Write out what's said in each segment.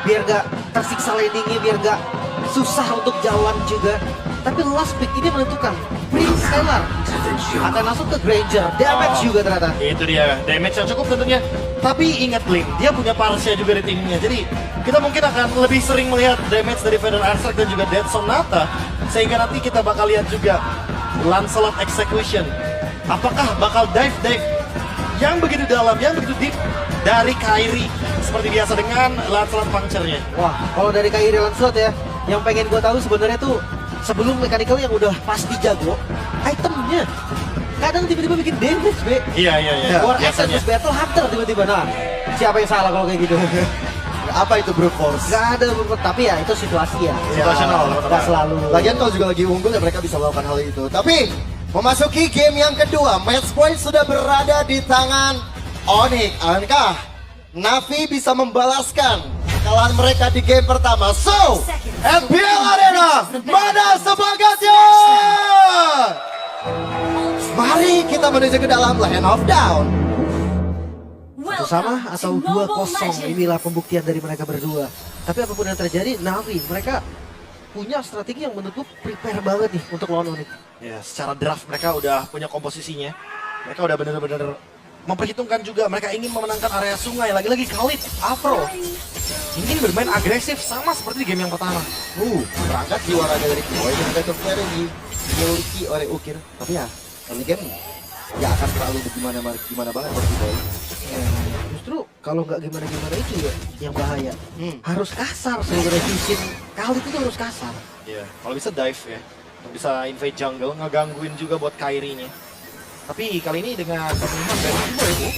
biar gak tersiksa landingnya, biar gak susah untuk jalan juga. Tapi last pick ini menentukan. Prince Skylar akan langsung ke Granger, damage juga ternyata. Itu dia, damage yang cukup tentunya. Tapi ingat Link, dia punya Parsia juga di timnya. Jadi kita mungkin akan lebih sering melihat damage dari Feather Airstrike dan juga Dead Sonata. Sehingga nanti kita bakal lihat juga Lancelot Execution. Apakah bakal dive yang begitu dalam, yang begitu deep dari Kairi seperti biasa dengan Lancelot Puncture-nya. Wah, kalau dari Kairi Lancelot ya, yang pengen gue tahu sebenarnya tuh sebelum mechanical yang udah pasti jago, itemnya kadang tiba-tiba bikin damage, Be. Iya. War Axe terus Battle Hunter tiba-tiba. Nah, siapa yang salah kalau kayak gitu? Apa itu brute force? Gak ada, tapi ya itu situasi ya. Situasional. Gak selalu. Lagian kalau juga lagi unggul ya mereka bisa melakukan hal itu. Tapi memasuki game yang kedua, match point sudah berada di tangan Onyx. Akankah Navi bisa membalaskan kekalahan mereka di game pertama? So, FPL Arena, mana semangatnya? Mari kita menuju ke dalam Land of Down. Satu sama atau 2-0, inilah pembuktian dari mereka berdua. Tapi apapun yang terjadi, Navi mereka punya strategi yang menurutku prepare banget nih untuk lawan Onyx. Ya, secara draft mereka udah punya komposisinya. Mereka udah bener-bener memperhitungkan juga. Mereka ingin memenangkan area sungai. Lagi-lagi Khalid, Afro ingin bermain agresif sama seperti di game yang pertama. Berangkat jiwa raga dari Boy dan Battle Flare yang dimiliki oleh Ukir. Tapi ya, early game ya akan terlalu gimana banget buat Boy. Justru kalau nggak gimana-gimana itu ya yang bahaya. Harus kasar sebenarnya vision Khalid itu harus kasar. Iya, kalau bisa dive ya. Bisa invade jungle, ngegangguin juga buat Kairi-nya. Tapi kali ini dengan pemilihan dari Boy itu,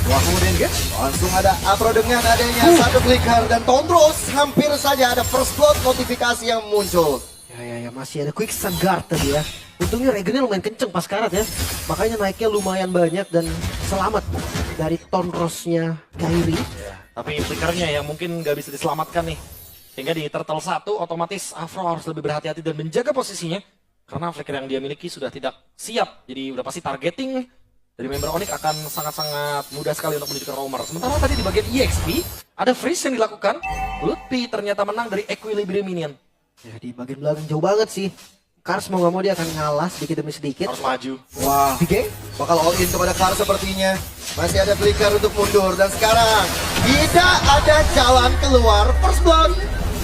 Wah, kemudian guys, langsung ada Afro dengan adanya satu flicker dan Tondros hampir saja ada first blood notifikasi yang muncul. Ya masih ada quick guard tadi ya. Untungnya regennya lumayan kenceng pas karat ya. Makanya naiknya lumayan banyak dan selamat dari Tondrosnya Kairi. tapi flickernya yang mungkin nggak bisa diselamatkan nih. Sehingga di turtle 1 otomatis Afro harus lebih berhati-hati dan menjaga posisinya. Karena flicker yang dia miliki sudah tidak siap. Jadi udah pasti targeting nih. Dari member Onyx akan sangat-sangat mudah sekali untuk menuju ke roamer. Sementara tadi di bagian EXP, ada freeze yang dilakukan. Lutfi ternyata menang dari Equilibrium Minion. Ya di bagian belakang jauh banget sih. Kars mau gak mau dia akan ngalah sedikit demi sedikit. Harus maju. Wah, bakal all in kepada Kar sepertinya. Masih ada flicker untuk mundur dan sekarang tidak ada jalan keluar. First blood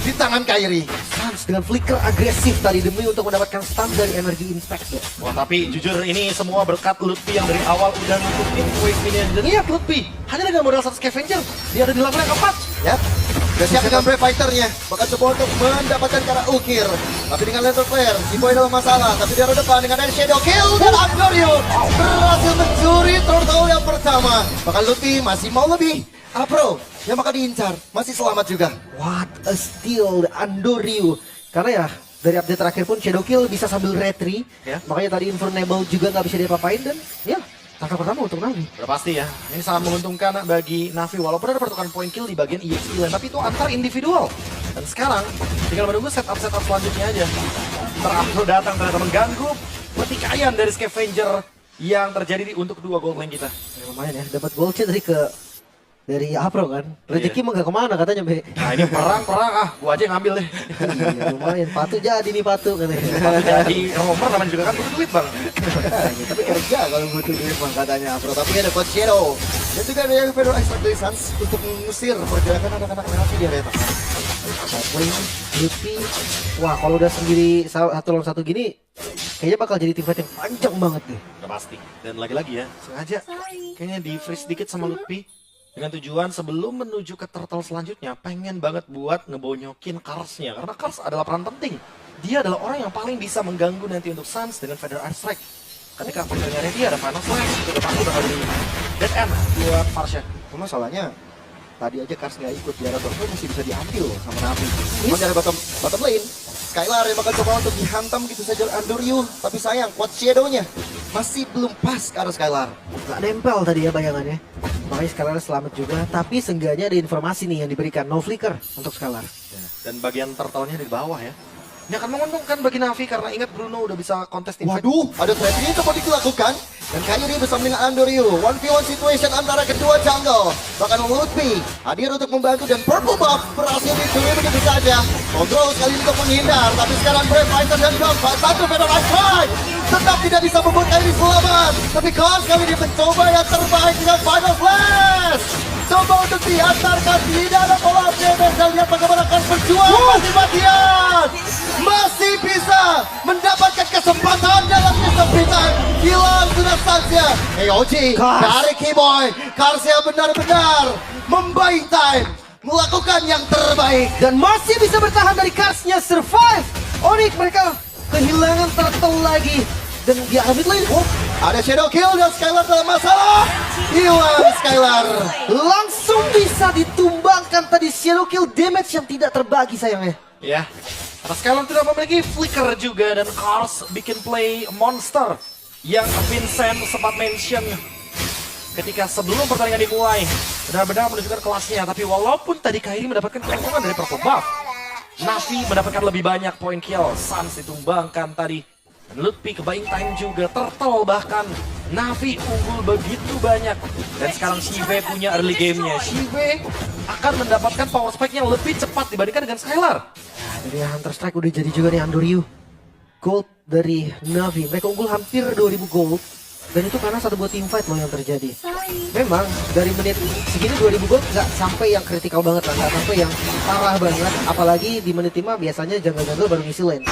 di tangan Kairi. Sans dengan flicker agresif tadi demi untuk mendapatkan stun dari energi impact ya. Wah tapi jujur ini semua berkat Lutfi yang dari awal udah nutupin Wave Minion. Dan lihat Lutfi, hanya dengan modal 1 scavenger, dia ada di level yang keempat. Ya, udah siap dengan Brave Fighter-nya. Bakal coba untuk mendapatkan cara ukir. Tapi dengan Lethal Flare, si Boy dalam masalah. Tapi di arah depan dengan Shadow Kill dan Aquario berhasil mencuri turtle yang pertama. Bahkan Lutfi masih mau lebih. Afro yang bakal diincar, masih selamat juga. What a steal, Andoryu. Karena ya dari update terakhir pun Shadow Kill bisa sambil retry. Ya. Makanya tadi Infernable juga nggak bisa diapa-apain dan ya langkah pertama untuk Navi. Udah pasti ya, ini sangat menguntungkan bagi Navi walaupun ada pertukaran point kill di bagian EXP lane, tapi itu antar individual. Dan sekarang tinggal menunggu setup selanjutnya aja. Afro datang ternyata mengganggu petikaian dari scavenger yang terjadi untuk kedua gold lane kita. Ya, lumayan ya, dapat gold dari dari Afro kan. Rezeki mah gak kemana katanya, Be. Nah ini perang gua aja yang ngambil deh. Iya, lumayan, Patu jadi nih Patu katanya. Jadi romer namanya juga kan butuh duit bang. Tapi kerja kalau butuh duit bang katanya Afro. Tapi ada Coach Shadow. Dan juga ada yang Fedor Extract dari Suns untuk mengusir pergerakan anak-anak Navi di area tengah. Wayne, Lutfi. Wah kalau udah sendiri satu lawan satu gini, kayaknya bakal jadi tim fight yang panjang banget nih. Udah pasti. Dan lagi-lagi ya, sengaja kayaknya di freeze sedikit sama Lutfi. Dengan tujuan sebelum menuju ke turtle selanjutnya, pengen banget buat ngebonyokin Karsnya. Karena Kars adalah peran penting. Dia adalah orang yang paling bisa mengganggu nanti untuk Suns dengan Feather Airstrike. Ketika pilihannya ready, ada Final Slash, itu udah pasti bakal jadi dead end buat Farsha. Cuma masalahnya tadi aja Kars nggak ikut, di arah bottom masih bisa diambil loh sama Navi. Cuma di arah bottom lane, Skylar yang bakal coba untuk dihantam gitu saja Andoryu. Tapi sayang, Quad Shadow-nya masih belum pas ke arah Skylar. Gak nempel tadi ya bayangannya. Makanya Skylar selamat juga. Tapi seenggaknya ada informasi nih yang diberikan. No flicker untuk Skylar. Dan bagian turtle-nya di bawah ya. Ini akan menguntungkan bagi Navi karena ingat Bruno udah bisa kontes tim fight. Waduh, ada threat ini coba dilakukan. Dan Kairi bersama dengan Andoryu, 1v1 situation antara kedua jungle. Bahkan Lutfi hadir untuk membantu dan Purple Buff berhasil dicuri begitu saja. Kontrol sekali untuk menghindar, tapi sekarang Brave Fighter dan Gamba satu Federal Strike tetap tidak bisa membuat Kairi selamat. Tapi Kars kali ini mencoba yang terbaik dengan Final Flash. Coba untuk diantarkan, tidak ada pola damage dan lihat bagaimana akan berjuang mati-matian. Masih bisa mendapatkan kesempatan dalam kesempitan. Hilang sudah saja. EOG dari Keyboy. Kars yang benar-benar membayar time. Melakukan yang terbaik. Dan masih bisa bertahan dari Karsnya, survive. Onyx mereka kehilangan turtle lagi. Dan dia ambil lane. Oh, ada Shadow Kill dan Skylar dalam masalah. Hilang Skylar. langsung bisa ditumbangkan tadi Shadow Kill, damage yang tidak terbagi sayangnya. Ya, karena Skylar tidak memiliki flicker juga dan Kars bikin play monster yang Vincent sempat mention ketika sebelum pertandingan dimulai. Benar-benar menunjukkan kelasnya, tapi walaupun tadi Kairi mendapatkan keuntungan dari Purple Buff, Navi mendapatkan lebih banyak poin kill. Sans ditumbangkan tadi. Dan Lutfi ke buying time juga, Turtle bahkan. Navi unggul begitu banyak. Dan sekarang Shive punya early game-nya. Shive akan mendapatkan power spike yang lebih cepat dibandingkan dengan Skylar. Dari Hunter Strike udah jadi juga nih Andoryu. Gold dari Navi, mereka unggul hampir 2000 gold. Dan itu karena satu buah team fight loh yang terjadi. Memang dari menit segini 2000 gold nggak sampai yang kritikal banget lah, nggak sampai yang parah banget. Apalagi di menit 5 biasanya jungle-jungle baru ngisi lane.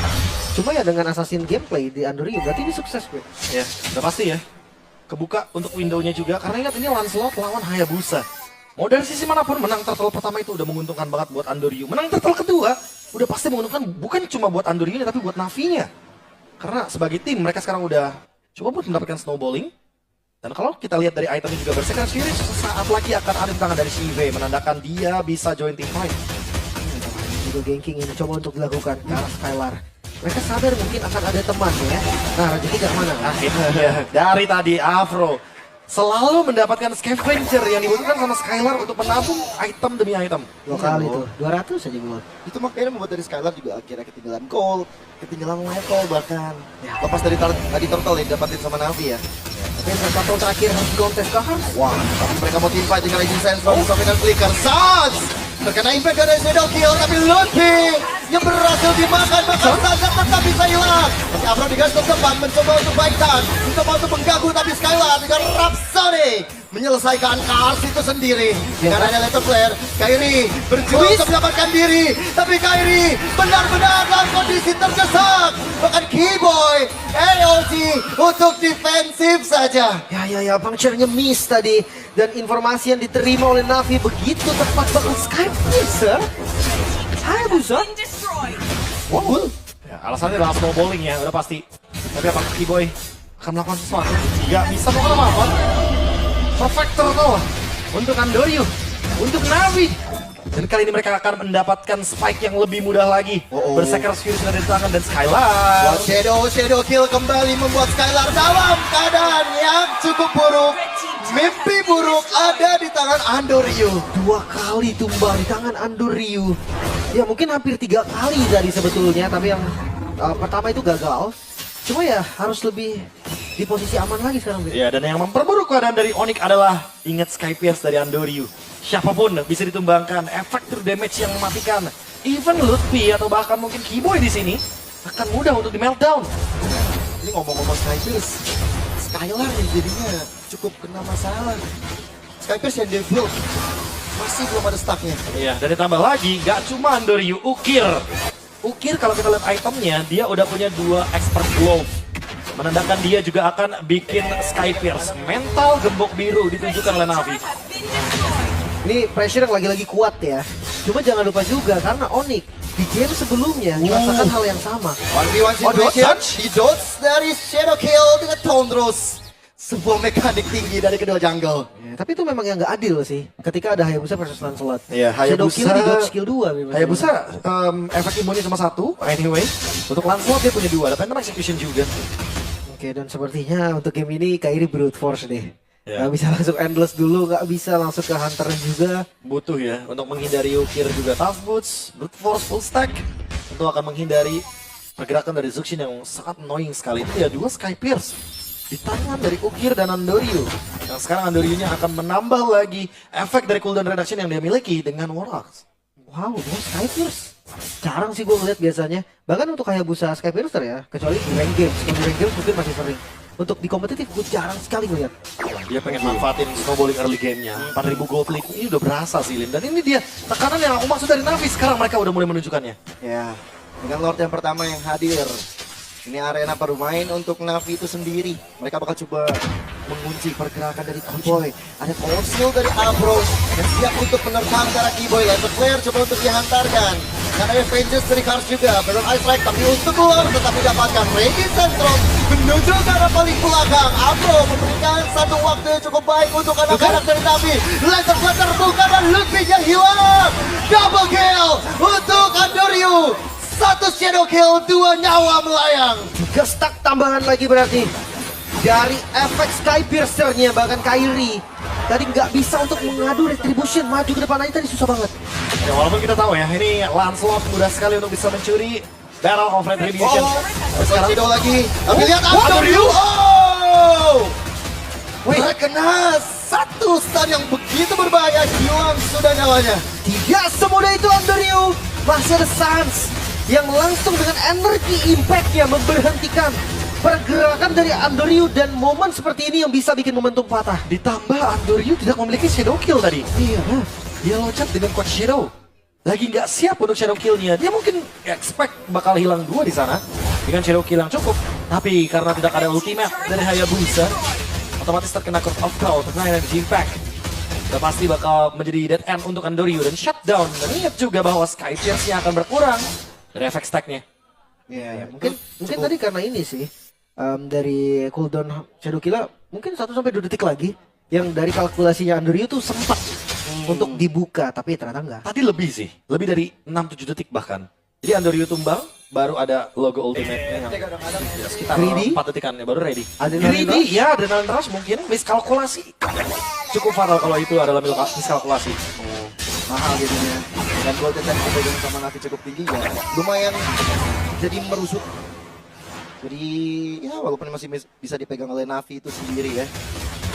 Cuma ya dengan assassin gameplay di Andoryu berarti ini sukses gue. Ya, udah pasti ya. Kebuka untuk window-nya juga, karena ingat ini Lancelot lawan Hayabusa. Mau dari sisi manapun, menang turtle pertama itu udah menguntungkan banget buat Andoryu. Menang turtle kedua, udah pasti menguntungkan bukan cuma buat Andoryu tapi buat Navi-nya. Karena sebagai tim, mereka sekarang udah coba buat mendapatkan snowballing. Dan kalau kita lihat dari itemnya juga, Berserker Fury sesaat lagi akan ada di tangan dari Shive, menandakan dia bisa join team fight. Juga ganking yang coba untuk dilakukan ke arah Skylar. Mereka sadar mungkin akan ada teman ya. Nah, rezeki gak kemana? Akhirnya dari tadi Afro selalu mendapatkan scavenger yang dibutuhkan sama Skylar untuk menabung item demi item. 2 kali tuh, 200 aja gold. Itu makanya membuat dari Skylar juga akhirnya ketinggalan gold, ketinggalan level bahkan. Lepas dari tadi turtle yang dapatin sama Navi ya. Tapi yang satu terakhir harus kontes ke Hans. Wah, tapi mereka mau team fight dengan Legend Sense bersama dengan Flicker. Sans! Terkena impact dari Shadow Kill, tapi Lutfi yang berhasil dimakan, bahkan saja tetap bisa hilang. Tapi Afro digas ke depan, mencoba untuk baikan, mencoba untuk mengganggu, tapi Skylar dengan Rhapsody menyelesaikan Kars itu sendiri. Dengan ada Letter Flare, Kairi berjuang untuk mendapatkan diri, tapi Kairi benar-benar dalam kondisi terdesak. Bahkan Keyboy, AOG untuk defensif saja. Ya, puncture-nya miss tadi. Dan informasi yang diterima oleh Navi begitu tepat banget. Skypiercer? Hayabusa? Wow. Ya, alasannya adalah snowballing ya, udah pasti. Tapi apakah Keyboy akan melakukan sesuatu? Gak bisa melakukan apa-apa. Perfect turtle untuk Andoryu, untuk Navi. Dan kali ini mereka akan mendapatkan spike yang lebih mudah lagi. Berserker Fury sudah di tangan dan Skylar. Shadow Kill kembali membuat Skylar dalam keadaan yang cukup buruk. Mimpi buruk ada di tangan Andoryu. 2 kali tumbang di tangan Andoryu. Ya mungkin hampir 3 kali tadi sebetulnya. Tapi yang pertama itu gagal. Cuma ya harus lebih di posisi aman lagi sekarang. Ya, dan yang memperburuk keadaan dari Onyx adalah ingat Skypierce dari Andoryu. Siapapun bisa ditumbangkan, efek true damage yang mematikan. Even Lutfi atau bahkan mungkin Keyboy di sini akan mudah untuk di meltdown. Ini ngomong-ngomong Skypierce, Skylar nih jadinya cukup kena masalah. Skypierce yang debuild masih belum ada stacknya. Iya, dan ditambah lagi gak cuma Andoryu, Ukir. Ukir kalau kita lihat itemnya, dia udah punya 2 expert glove. Menandakan dia juga akan bikin Skypierce. Mental gembok biru ditunjukkan oleh Navi. Ini pressure yang lagi-lagi kuat ya. Cuma jangan lupa juga karena Onyx di game sebelumnya merasakan hal yang sama. 1v1 situation, di dodge dari Shadow Kill dengan Tondros. Sebuah mekanik tinggi dari kedua jungle. Ya, tapi itu memang yang nggak adil sih. Ketika ada Hayabusa versus Lancelot. Iya, Shadow Hayabusa Kill di dodge skill 2 memang. Hayabusa efek imunnya cuma 1 anyway. Untuk Lancelot dia punya 2, ada Phantom Execution juga. Oke, dan sepertinya untuk game ini Kairi brute force deh. Ya. Nggak bisa langsung endless dulu, nggak bisa langsung ke Hunter juga. Butuh ya untuk menghindari Ukir juga tough boots, brute force full stack. Tentu akan menghindari pergerakan dari Zuxin yang sangat annoying sekali. Itu ya juga Skypierce. di tangan dari Ukir dan Andoryu. Yang sekarang Andoryu-nya akan menambah lagi efek dari cooldown reduction yang dia miliki dengan Warlocks. Wow, dia Skypierce. Jarang sih gue ngeliat biasanya. Bahkan untuk Hayabusa Skypiercer ya, kecuali di rank games. Kalau di rank games mungkin masih sering. Untuk di kompetitif gue jarang sekali ngeliat. Dia pengen manfaatin snowballing early game-nya. 4000 gold lead ini udah berasa sih, Lin. Dan ini dia tekanan yang aku maksud dari Navi. Sekarang mereka udah mulai menunjukkannya. Ya, dengan Lord yang pertama yang hadir. Ini arena bermain untuk Navi itu sendiri. Mereka bakal coba mengunci pergerakan dari Keyboy. Ada konsil dari Abro yang siap untuk menerkam ke arah Keyboy. Laser Flare coba untuk dihantarkan. Dan ada Vengeance dari Cars juga. Battle Ice Strike tapi untuk keluar tetap didapatkan. Raging Central menuju ke arah paling belakang. Abro memberikan satu waktu yang cukup baik untuk anak-anak dari Navi. Laser Flare terbuka dan Ludwig-nya hilang. Double kill untuk Andoryu. Satu shadow kill, 2 nyawa melayang. 3 stack tambahan lagi berarti. Dari efek Skypiercer-nya bahkan Kairi. Tadi nggak bisa untuk mengadu retribution. Maju ke depan aja tadi susah banget. Ya walaupun kita tahu ya, ini Lancelot mudah sekali untuk bisa mencuri Battle of Retribution. Sekarang shadow lagi. Tapi lihat Andoryu. Oh! Terkena satu stun yang begitu berbahaya. Hilang sudah nyawanya. Tidak semudah itu Andoryu. Masih ada Sans yang langsung dengan energi impact-nya memberhentikan pergerakan dari Andoryu, dan momen seperti ini yang bisa bikin momentum patah. Ditambah Andoryu tidak memiliki shadow kill tadi. Iya. Dia loncat dengan Quad Shadow. Lagi nggak siap untuk shadow kill-nya. Dia mungkin expect bakal hilang 2 di sana dengan shadow kill yang cukup. Tapi karena tidak ada ultimate dari Hayabusa, otomatis terkena Curse of Claw, terkena energy impact. Udah pasti bakal menjadi dead end untuk Andoryu dan shutdown. Dan ingat juga bahwa Skypierce-nya akan berkurang dari efek stack-nya. Ya, Mungkin tadi karena ini sih, dari cooldown Shadow Kill mungkin 1-2 detik lagi yang dari kalkulasinya Andoryu tuh sempat untuk dibuka, tapi ternyata enggak. Tadi lebih sih, lebih dari 6-7 detik bahkan. Jadi Andoryu tumbang, baru ada logo ultimate-nya yang sekitar Greedy? 4 detikan ya, baru ready. Adrenaline Greedy, ya adrenaline rush mungkin, miskalkulasi. Cukup fatal kalau itu adalah miskalkulasi. mahal jadinya. Dan gold yang tadi dipegang sama Navi cukup tinggi ya, lumayan jadi merusuk. Jadi ya walaupun masih bisa dipegang oleh Navi itu sendiri ya.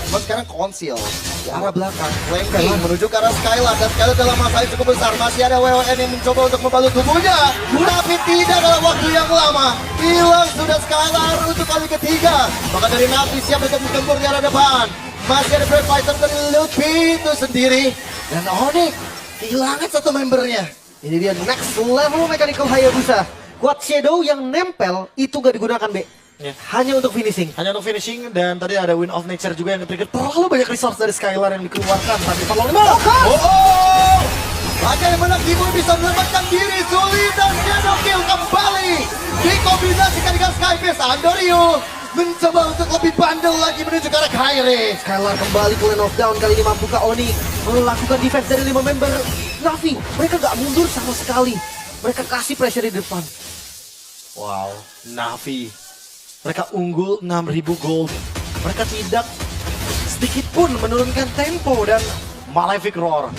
Cuma sekarang konsil di arah belakang, flanking menuju ke arah Skylar, dan Skylar dalam masalah yang cukup besar. Masih ada WWN yang mencoba untuk membalut tubuhnya, tapi tidak dalam waktu yang lama. Hilang sudah Skylar untuk kali ketiga. Maka dari Navi siap untuk menggempur di arah depan. Masih ada Brave Fighter dari Luffy itu sendiri, dan Onyx kehilangan satu membernya. Ini dia next level mechanical Hayabusa. Quad Shadow yang nempel itu gak digunakan, Be. Ya. Hanya untuk finishing. Hanya untuk finishing, dan tadi ada Wind of Nature juga yang nge-trigger terlalu banyak resource dari Skylar yang dikeluarkan. Tapi kalau Bagaimana Keyboy bisa menyelamatkan diri? Sulit dan Shadow Kill kembali dikombinasikan dengan Skyface. Andoryu mencoba untuk lebih bandel lagi menuju ke arah Kairi. Skylar kembali ke lane of down, kali ini mampukah Onyx melakukan defense dari 5 member Navi. Mereka gak mundur sama sekali. Mereka kasih pressure di depan. wow, Navi. Mereka unggul 6.000 gold. Mereka tidak sedikit pun menurunkan tempo, dan Malefic Roar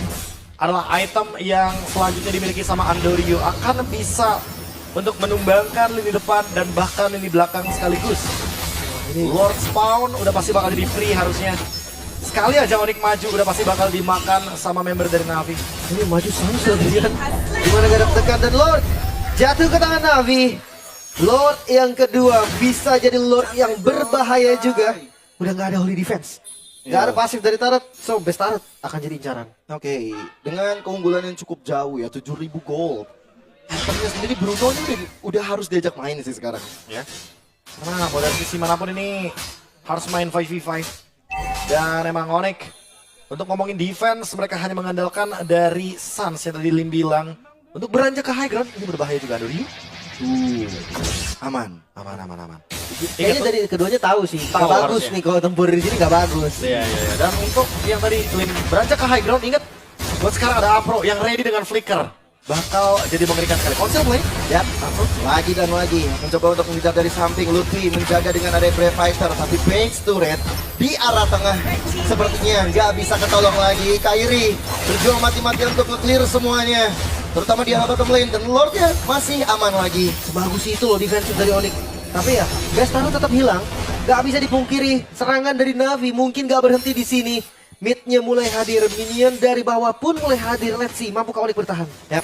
adalah item yang selanjutnya dimiliki sama Andoryu. Akan bisa untuk menumbangkan lini depan dan bahkan lini belakang sekaligus. Lord Spawn udah pasti bakal jadi free harusnya. Sekali aja Onyx maju udah pasti bakal dimakan sama member dari Navi. Ini maju sama sendirian. Gimana gak ada tekan, dan Lord jatuh ke tangan Navi. Lord yang kedua bisa jadi Lord yang berbahaya juga. Udah gak ada holy defense. Gak ada pasif dari Tarot. So best Tarot akan jadi incaran. Oke, dengan keunggulan yang cukup jauh ya, 7.000 gold. Itemnya sendiri Bruno ini udah harus diajak main sih sekarang. Ya. Karena mau dari sisi manapun ini harus main 5v5. Dan emang Onyx untuk ngomongin defense, mereka hanya mengandalkan dari Sans yang tadi Lim bilang. Untuk beranjak ke high ground ini berbahaya juga Andoryu. Aman. Aman. Kayaknya dari keduanya tahu sih. Gak Tahu bagus harusnya. nih kalau tempur di sini gak bagus. Iya. Dan untuk yang tadi Lim beranjak ke high ground, ingat buat sekarang ada Afro yang ready dengan flicker. Bakal jadi mengerikan sekali. Konsil play. Ya, lagi dan lagi mencoba untuk mengejar dari samping. Lutfi menjaga dengan ada Brave Fighter, tapi base turret di arah tengah sepertinya nggak bisa ketolong lagi. Kairi berjuang mati-matian untuk nge-clear semuanya, terutama di arah bottom lane, dan Lordnya masih aman lagi. Sebagus itu loh defensive dari Onyx. Tapi ya, Bestaro tetap hilang. Gak bisa dipungkiri, serangan dari Navi mungkin gak berhenti di sini. Midnya mulai hadir, minion dari bawah pun mulai hadir. Let's see, mampukah Onyx bertahan? Yap.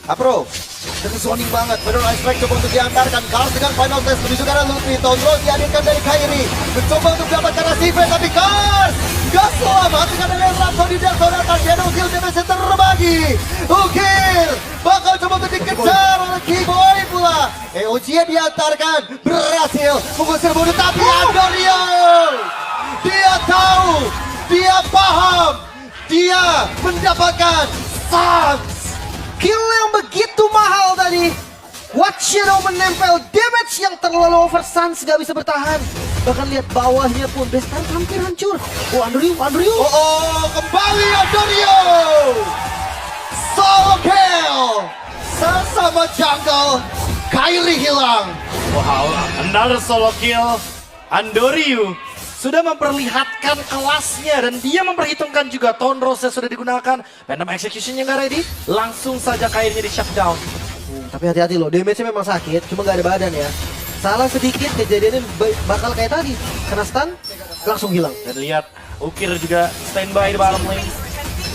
Apro, zoning banget. Menurut Iceberg coba untuk diantarkan. Kars dengan final test menuju ke arah Lutfi. Tondro dihadirkan dari Kairi. Mencoba untuk dapatkan Asife, tapi Kars gak selamat dengan ada Rhapsody dan Sonata. Shadow Kill damage terbagi. Ukir bakal coba untuk dikejar oleh Keyboy pula. EOG diantarkan, berhasil mengusir bodoh, tapi Andorio dia tahu, dia paham, dia mendapatkan sans. Kill yang begitu mahal tadi. Watch Shadow menempel, damage yang terlalu over, Sans gak bisa bertahan. Bahkan lihat bawahnya pun, Bestart hampir hancur. Oh, Andorio. Oh, kembali Andorio. Solo kill. Sesama jungle, Kairi hilang. Wow, another solo kill. Andoriu sudah memperlihatkan kelasnya dan dia memperhitungkan juga Tondrosnya sudah digunakan. Random execution-nya nggak ready, langsung saja Kairinya di shutdown. Tapi hati-hati loh, damage-nya memang sakit, cuma gak ada badan ya. Salah sedikit kejadiannya bakal kayak tadi. Kena stun, langsung hilang. Dan lihat, Ukir juga standby di bottom lane.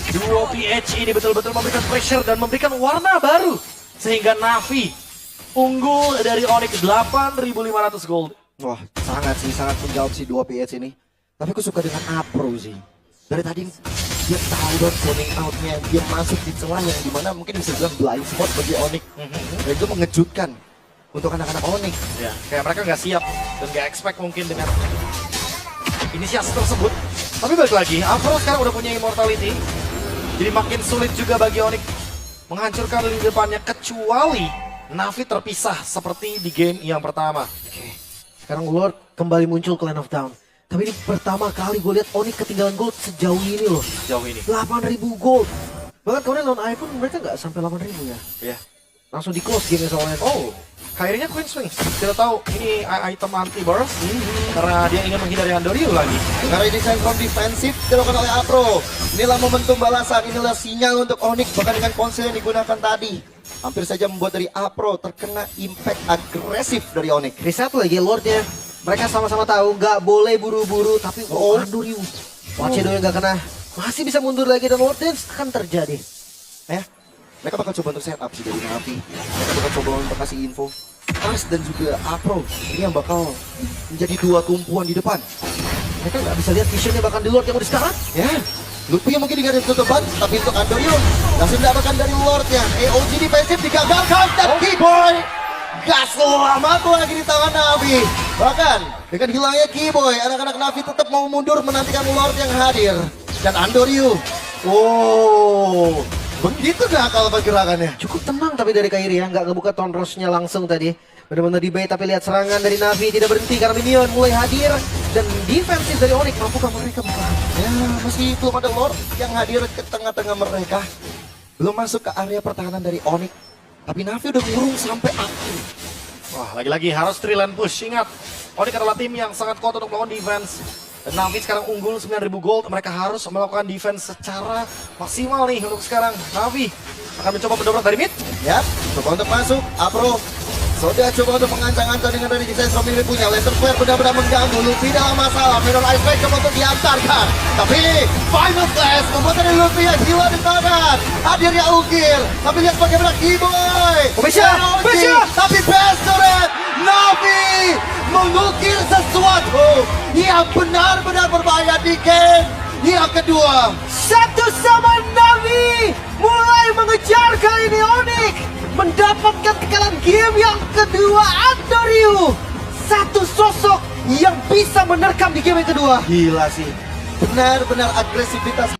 Duo PH ini betul-betul memberikan pressure dan memberikan warna baru. Sehingga Navi unggul dari Onyx 8.500 gold. Wah, sangat menjawab si 2 PH ini. Tapi aku suka dengan Apro sih. Dari tadi dia tahu dong zoning out-nya, dia masuk di celah yang dimana mungkin bisa bilang blind spot bagi Onyx. Dan itu mengejutkan untuk anak-anak Onyx. Ya, kayak mereka nggak siap dan nggak expect mungkin dengan inisiasi tersebut. Tapi balik lagi, Afro sekarang udah punya immortality. Jadi makin sulit juga bagi Onyx menghancurkan lini depannya kecuali Navi terpisah seperti di game yang pertama. Sekarang Lord kembali muncul ke Land of Dawn. Tapi ini pertama kali gue lihat Onyx ketinggalan gold sejauh ini loh. Sejauh ini. 8.000 gold. Bahkan kemarin lawan Air pun mereka nggak sampai 8.000 ya. Ya. Langsung di close game soalnya. Oh, Kairinya Queen Swing. Kita tahu ini item anti burst karena dia ingin menghindari Andoriu lagi. Karena ini front defensif dilakukan oleh Apro. Inilah momentum balasan, inilah sinyal untuk Onyx. Bahkan dengan konsel yang digunakan tadi, hampir saja membuat dari Apro terkena impact agresif dari Onyx. Reset lagi Lordnya. Mereka sama-sama tahu nggak boleh buru-buru. Tapi Andoriu. Wacedo yang nggak kena. Masih bisa mundur lagi dan Lord Dance akan terjadi. Ya, mereka bakal coba untuk setup sih dari Navi. Mereka bakal coba untuk kasih info. Ars dan juga Apro ini yang bakal menjadi dua tumpuan di depan. Mereka nggak bisa lihat visionnya bahkan di Lord yang udah sekarang. Ya, Lutfi yang mungkin digaris tutupan, tapi untuk Andorio langsung mendapatkan dari Lordnya. EOG defensif digagalkan dan Keyboy gak selamat lagi di tangan Navi. Bahkan dengan hilangnya Keyboy, anak-anak Navi tetap mau mundur menantikan Lord yang hadir. Dan Andorio, wow, begitu nakal pergerakannya. Cukup tenang tapi dari Kairi ya, nggak ngebuka Tondrosnya langsung tadi. Benar-benar debate tapi lihat serangan dari Navi tidak berhenti karena minion mulai hadir. Dan defensif dari Onyx, mampukah mereka bertahan? Ya, meski belum ada Lord yang hadir ke tengah-tengah mereka. Belum masuk ke area pertahanan dari Onyx. Tapi Navi udah ngurung sampai akhir. Wah, lagi-lagi harus 3 lane push. Ingat, Onyx adalah tim yang sangat kuat untuk melakukan defense. Dan Navi sekarang unggul 9.000 gold. Mereka harus melakukan defense secara maksimal nih untuk sekarang. Navi akan mencoba mendobrak dari mid. Ya, coba untuk masuk. Apro sudah coba untuk mengancang-ancang dengan dari desain Robin punya. Laser Flare benar-benar mengganggu. Luffy dalam masalah. Mirror Ice Strike coba untuk diantarkan. Tapi Final Flash membuat dari Luffy yang hilang di tangan. Hadirnya Ukir. Tapi lihat bagaimana Keyboy. Bisa. Tapi best turret. Navi mengukir sesuatu yang benar-benar berbahaya di game yang kedua. Satu sama Navi mulai mengejar kali ini Onyx. Mendapatkan kekalahan game yang kedua Andoriu. Satu sosok yang bisa menerkam di game yang kedua. Gila sih. Benar-benar agresivitas